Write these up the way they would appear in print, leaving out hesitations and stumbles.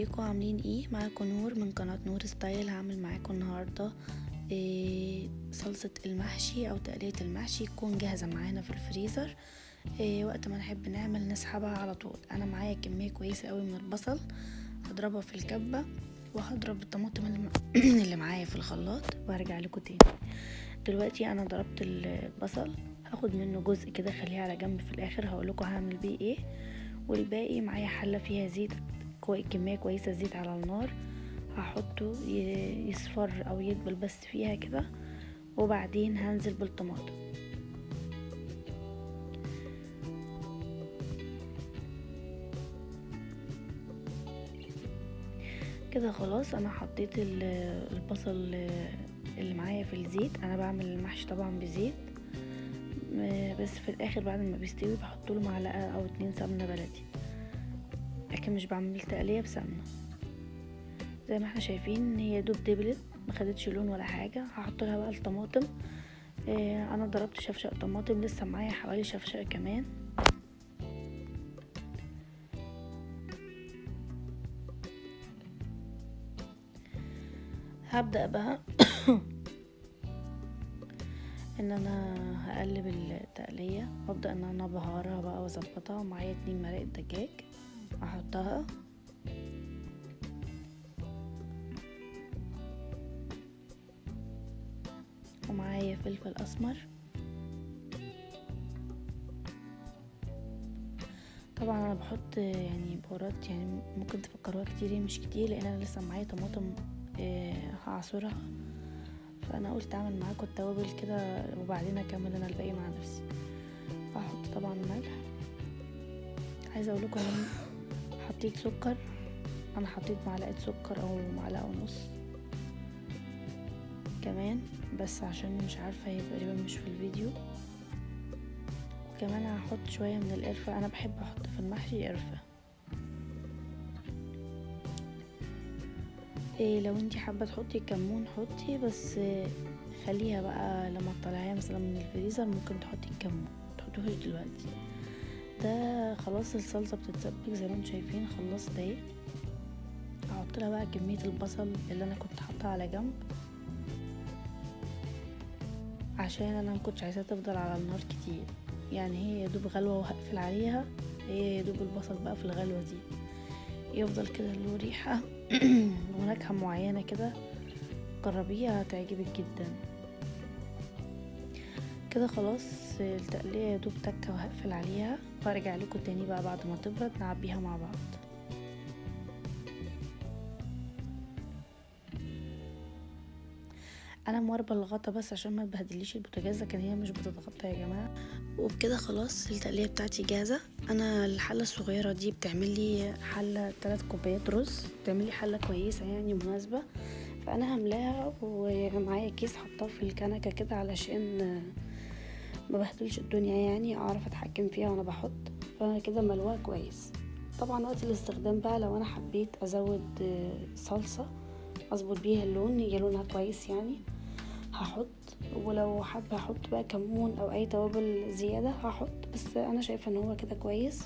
ازيكم عاملين ايه؟ معاكم نور من قناة نور ستايل. هعمل معاكم النهاردة صلصة المحشي او تقلية المحشي تكون جاهزة معانا في الفريزر. وقت ما نحب نعمل نسحبها على طول. انا معايا كمية كويسة قوي من البصل، هضربها في الكبة وهضرب الطماطم اللي معايا في الخلاط وهرجع لكم تاني. دلوقتي انا ضربت البصل، هاخد منه جزء كده خليه على جنب، في الاخر هقولكوا هعمل بيه ايه. والباقي معايا حلة فيها زيت، كمية كويسة زيت على النار، هحطه يصفر او يدبل بس فيها كده، وبعدين هنزل بالطماطم. كده خلاص انا حطيت البصل اللي معايا في الزيت. انا بعمل المحشي طبعا بزيت، بس في الاخر بعد ما بيستوي بحط له معلقه او 2 سمنه بلدي، لكن مش بعمل تقليه بسمنه. زي ما احنا شايفين هي دوب دبلت، ما خدتش لون ولا حاجه. هحط لها بقى الطماطم. انا ضربت شفشق طماطم، لسه معايا حوالي شفشق كمان. هبدأ بقى ان انا هقلب التقلية وابدأ ان انا بهارها بقى واظبطها. ومعايا 2 مرقة دجاج احطها، ومعايا فلفل اسمر. طبعا انا بحط يعني بهارات، يعني ممكن تفكروها كتير، مش كتير، لان انا لسه معايا طماطم هعصرها، فانا قلت اعمل معاكم التوابل كده وبعدين اكمل انا الباقي مع نفسي. هحط طبعا ملح. عايزه اقول لكم انا حطيت سكر، انا حطيت معلقه سكر او معلقه ونص كمان، بس عشان مش عارفه هي تقريبا مش في الفيديو. وكمان هحط شويه من القرفه، انا بحب احط في المحشي قرفه. لو انتي حابه تحطي كمون حطي، بس خليها بقى لما تطلعيها مثلا من الفريزر ممكن تحطي الكمون، متحطوهوش دلوقتي. ده خلاص الصلصه بتتسبك زي ما انتم شايفين، خلصت اهي. هحط لها بقى كميه البصل اللي انا كنت حاطاها على جنب، عشان انا مكنتش عايزاها تفضل على النار كتير، يعني هي يدوب غلوه وهقفل عليها. هي يدوب البصل بقى في الغلوه دي يفضل كده له ريحه ونكهه معينه كده، جربيها هتعجبك جدا. كده خلاص التقليه يدوب تكه وهقفل عليها، وهرجع لكم تاني بقى بعد ما تبرد نعبيها مع بعض. انا مواربه الغطا بس عشان ما تبهدليش البوتاجاز، لكن هي مش بتتغطى يا جماعه. وبكده خلاص التقليه بتاعتي جاهزه. انا الحله الصغيره دي بتعمل لي حله 3 كوبايات رز، بتعمل لي حله كويسه يعني مناسبه، فانا هملاها ومعايا كيس حطاه في الكنكه كده علشان ما بهدلش الدنيا، يعني اعرف اتحكم فيها وانا بحط. فانا كده ملوها كويس. طبعا وقت الاستخدام بقى لو انا حبيت ازود صلصه اظبط بيها اللون يجي لونها كويس يعني هحط، ولو حابه احط بقى كمون او اي توابل زياده هحط، بس انا شايفه ان هو كده كويس.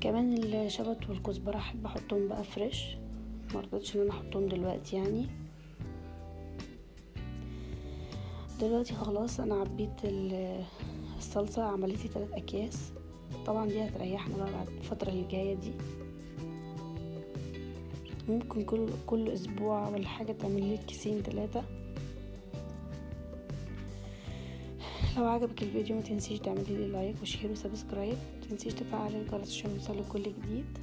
كمان الشبت والكزبره احب احطهم بقى فريش، مرضتش ان انا احطهم دلوقتي يعني. دلوقتي خلاص انا عبيت الصلصه، عملت لي 3 اكياس. طبعا دي هتريحنا بقى بعد الفتره اللي جايه دي، ممكن كل اسبوع ولا حاجه تعمل لي كيسين 3. لو عجبك الفيديو ما تنسيش تعملي لي لايك وشير وسبسكرايب، ما تنسيش تفعلي الجرس عشان يوصلك كل جديد.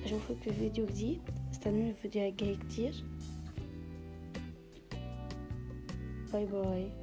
اشوفك في فيديو جديد، استنوني في الفيديوهات الجايه كتير. باي باي.